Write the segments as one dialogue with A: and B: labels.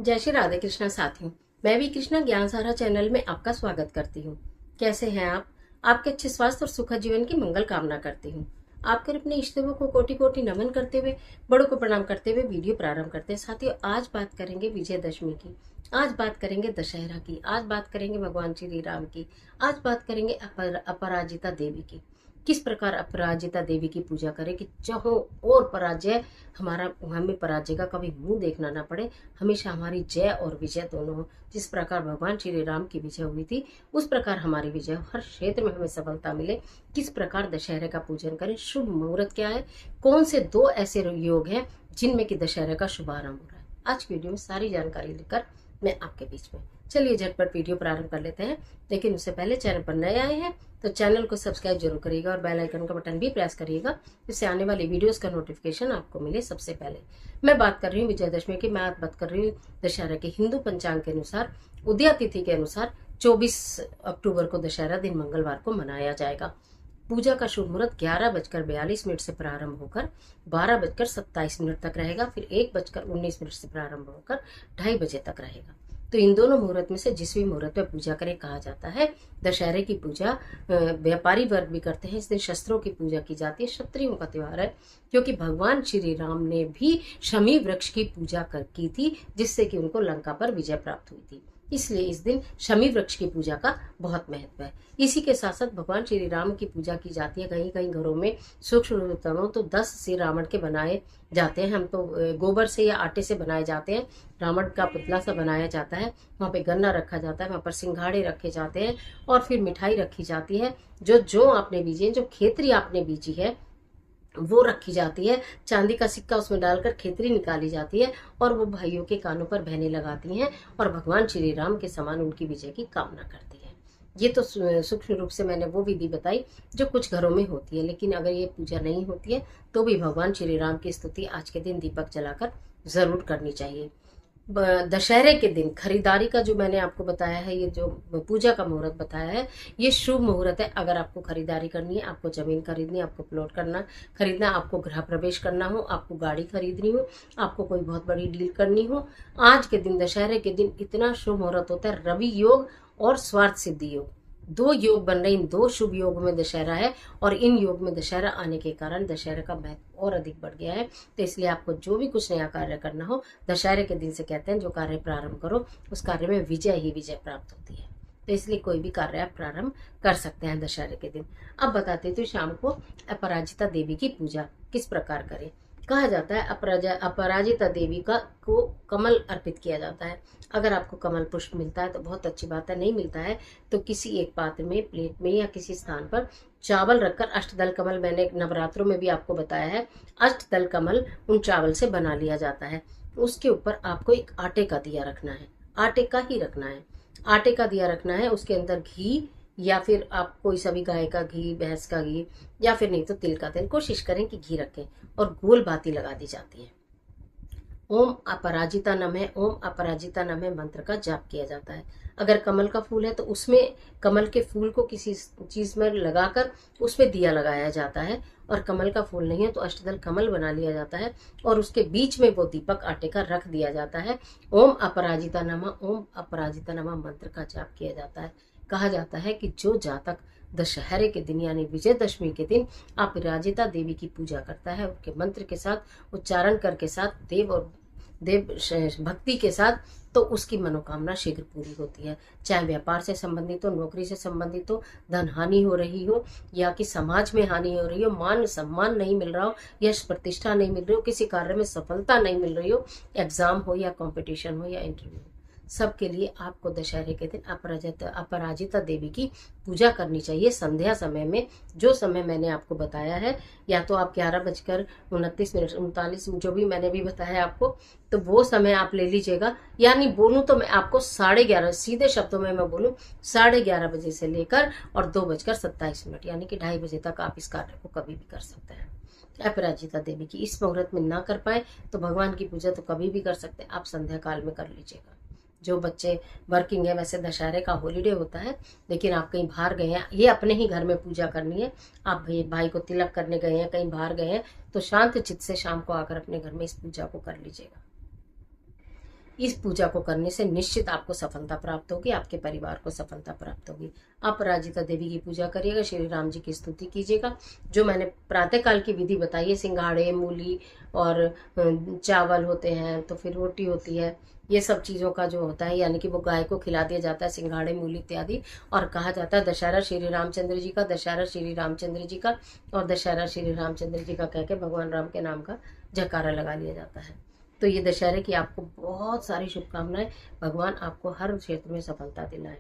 A: जय श्री राधे कृष्णा साथियों। मैं भी कृष्णा ज्ञान सारा चैनल में आपका स्वागत करती हूँ। कैसे हैं आप? आपके अच्छे स्वास्थ्य और सुखद जीवन की मंगल कामना करती हूँ। आपके अपने इष्ट देवों को कोटि कोटि नमन करते हुए, बड़ों को प्रणाम करते हुए वीडियो प्रारंभ करते हैं। साथियों, आज बात करेंगे विजयदशमी की, आज बात करेंगे दशहरा की, आज बात करेंगे भगवान श्री राम की, आज बात करेंगे अपराजिता देवी की। किस प्रकार अपराजिता देवी की पूजा करें कि चाहो और पराजय हमें पराजय का कभी मुंह देखना ना पड़े, हमेशा हमारी जय और विजय दोनों हो। जिस प्रकार भगवान श्री राम की विजय हुई थी, उस प्रकार हमारी विजय हो, हर क्षेत्र में हमें सफलता मिले। किस प्रकार दशहरे का पूजन करें, शुभ मुहूर्त क्या है, कौन से दो ऐसे योग हैं जिनमें कि दशहरे का शुभारंभ हो रहा है, आज की वीडियो में सारी जानकारी लेकर मैं आपके बीच में। चलिए झटपट वीडियो प्रारंभ कर लेते हैं, लेकिन उससे पहले चैनल पर नए आए हैं तो चैनल को सब्सक्राइब जरूर करिएगा और बेल आइकन का बटन भी प्रेस करिएगा, जिससे आने वाली वीडियोस का नोटिफिकेशन आपको मिले सबसे पहले। मैं बात कर रही हूँ विजयदशमी की, मैं आज बात कर रही हूँ दशहरा के हिंदू पंचांग के अनुसार, उदया तिथि के अनुसार 24 अक्टूबर को दशहरा दिन मंगलवार को मनाया जाएगा। पूजा का शुभ मुहूर्त 11:42 से प्रारंभ होकर 12:27 तक रहेगा, फिर 1:19 से प्रारंभ होकर 2:30 बजे तक रहेगा। तो इन दोनों मुहूर्त में से जिस भी मुहूर्त में पूजा करें, कहा जाता है दशहरे की पूजा व्यापारी वर्ग भी करते हैं। इस दिन शस्त्रों की पूजा की जाती है, क्षत्रियों का त्योहार है, क्योंकि भगवान श्री राम ने भी शमी वृक्ष की पूजा की थी, जिससे कि उनको लंका पर विजय प्राप्त हुई थी। इसलिए इस दिन शमी वृक्ष की पूजा का बहुत महत्व है। इसी के साथ साथ भगवान श्री राम की पूजा की जाती है। कहीं कहीं घरों में सूक्ष्म रूप तो 10 सिर रावण के बनाए जाते हैं। हम तो गोबर से या आटे से बनाए जाते हैं। रावण का पुतला सा बनाया जाता है, वहाँ पे गन्ना रखा जाता है, वहाँ पर सिंघाड़े रखे जाते हैं और फिर मिठाई रखी जाती है। जो आपने बीजी है, जो खेतरी आपने बीजी है, वो रखी जाती है। चांदी का सिक्का उसमें डालकर खेतरी निकाली जाती है और वो भाइयों के कानों पर बहने लगाती हैं और भगवान श्री राम के समान उनकी विजय की कामना करती है। ये तो सूक्ष्म रूप से मैंने वो विधि बताई जो कुछ घरों में होती है, लेकिन अगर ये पूजा नहीं होती है तो भी भगवान श्री राम की स्तुति आज के दिन दीपक जलाकर जरूर करनी चाहिए। दशहरे के दिन खरीदारी का जो मैंने आपको बताया है, ये जो पूजा का मुहूर्त बताया है, ये शुभ मुहूर्त है। अगर आपको खरीदारी करनी है, आपको जमीन खरीदनी है, आपको प्लॉट खरीदना, आपको गृह प्रवेश करना हो, आपको गाड़ी खरीदनी हो, आपको कोई बहुत बड़ी डील करनी हो, आज के दिन दशहरे के दिन इतना शुभ मुहूर्त होता है। रवि योग और स्वार्थ सिद्धि योग, दो योग बन रहे, इन दो शुभ योग में दशहरा है और इन योग में दशहरा आने के कारण दशहरा का महत्व और अधिक बढ़ गया है। तो इसलिए आपको जो भी कुछ नया कार्य करना हो, दशहरे के दिन से कहते हैं जो कार्य प्रारंभ करो उस कार्य में विजय ही विजय प्राप्त होती है। तो इसलिए कोई भी कार्य आप प्रारंभ कर सकते हैं दशहरे के दिन। अब बताते तो शाम को अपराजिता देवी की पूजा किस प्रकार करें। कहा जाता है अपराजिता देवी को कमल अर्पित किया जाता है। अगर आपको कमल पुष्प मिलता है तो बहुत अच्छी बात है, नहीं मिलता है तो किसी एक पात्र में, प्लेट में या किसी स्थान पर चावल रखकर, अष्टदल कमल मैंने नवरात्रों में भी आपको बताया है, अष्टदल कमल उन चावल से बना लिया जाता है। उसके ऊपर आपको एक आटे का दिया रखना है, आटे का ही रखना है, आटे का दिया रखना है। उसके अंदर घी या फिर आप कोई सा भी, गाय का घी, भैंस का घी या फिर नहीं तो तिल का तेल, कोशिश करें कि घी रखें और गोल बाती लगा दी जाती है। ओम अपराजिता नमः, ओम अपराजिता नमः मंत्र का जाप किया जाता है। अगर कमल का फूल है तो उसमें कमल के फूल को किसी चीज में लगाकर उस पर दिया लगाया जाता है, और कमल का फूल नहीं है तो अष्टदल कमल बना लिया जाता है और उसके बीच में वो दीपक आटे का रख दिया जाता है। ओम अपराजिता नमः, ओम अपराजिता नमः मंत्र का जाप किया जाता है। कहा जाता है कि जो जातक दशहरे के दिन यानी विजयदशमी के दिन अपराजिता देवी की पूजा करता है, उनके मंत्र के साथ, उच्चारण करके साथ, देव भक्ति के साथ, तो उसकी मनोकामना शीघ्र पूरी होती है। चाहे व्यापार से संबंधित हो, नौकरी से संबंधित हो, धन हानि हो रही हो या कि समाज में हानि हो रही हो, मान सम्मान नहीं मिल रहा हो, यश प्रतिष्ठा नहीं मिल रही हो, किसी कार्य में सफलता नहीं मिल रही हो, एग्जाम हो या कंपटीशन हो या इंटरव्यू हो, सबके लिए आपको दशहरे के दिन अपराजिता देवी की पूजा करनी चाहिए संध्या समय में। जो समय मैंने आपको बताया है, या तो आप 11:29 जो भी मैंने भी बताया आपको, तो वो समय आप ले लीजिएगा। यानी बोलूं तो मैं आपको 11:30, सीधे शब्दों में मैं बोलूं 11:30 बजे से लेकर और 2:27 यानी कि 2:30 बजे तक आप इस कार्य को कभी भी कर सकते हैं। अपराजिता देवी की इस मुहूर्त में ना कर पाए तो भगवान की पूजा तो कभी भी कर सकते हैं, आप संध्या काल में कर लीजिएगा। जो बच्चे वर्किंग है, वैसे दशहरे का हॉलीडे होता है, लेकिन आप कहीं बाहर गए हैं, ये अपने ही घर में पूजा करनी है, आप भाई को तिलक करने गए हैं, कहीं बाहर गए हैं, तो शांत चित्त से शाम को आकर अपने घर में इस पूजा को कर लीजिएगा। इस पूजा को करने से निश्चित आपको सफलता प्राप्त होगी, आपके परिवार को सफलता प्राप्त होगी। अपराजिता देवी की पूजा करिएगा, श्री राम जी की स्तुति कीजिएगा। जो मैंने प्रातःकाल की विधि बताई है, सिंघाड़े, मूली और चावल होते हैं, तो फिर रोटी होती है, ये सब चीज़ों का जो होता है, यानी कि वो गाय को खिला दिया जाता है, सिंघाड़े, मूली इत्यादि। और कहा जाता है दशहरा श्री रामचंद्र जी का, दशहरा श्री रामचंद्र जी का, और दशहरा श्री रामचंद्र जी का कह के भगवान राम के नाम का जयकारा लगा लिया जाता है। तो ये दशहरे की आपको बहुत सारी शुभकामनाएं, भगवान आपको हर क्षेत्र में सफलता दिलाए।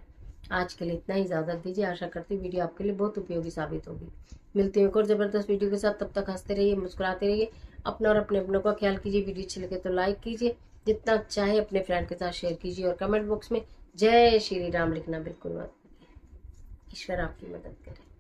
A: आज के लिए इतना ही, इजाजत दीजिए। आशा करती हूँ वीडियो आपके लिए बहुत उपयोगी साबित होगी। मिलती हूँ एक और जबरदस्त वीडियो के साथ, तब तक हंसते रहिए, मुस्कुराते रहिए, अपना और अपने अपनों का ख्याल कीजिए। वीडियो अच्छी लगे तो लाइक कीजिए, जितना चाहे अपने फ्रेंड के साथ शेयर कीजिए, और कमेंट बॉक्स में जय श्री राम लिखना बिल्कुल मत भूलिए। ईश्वर आपकी मदद करे।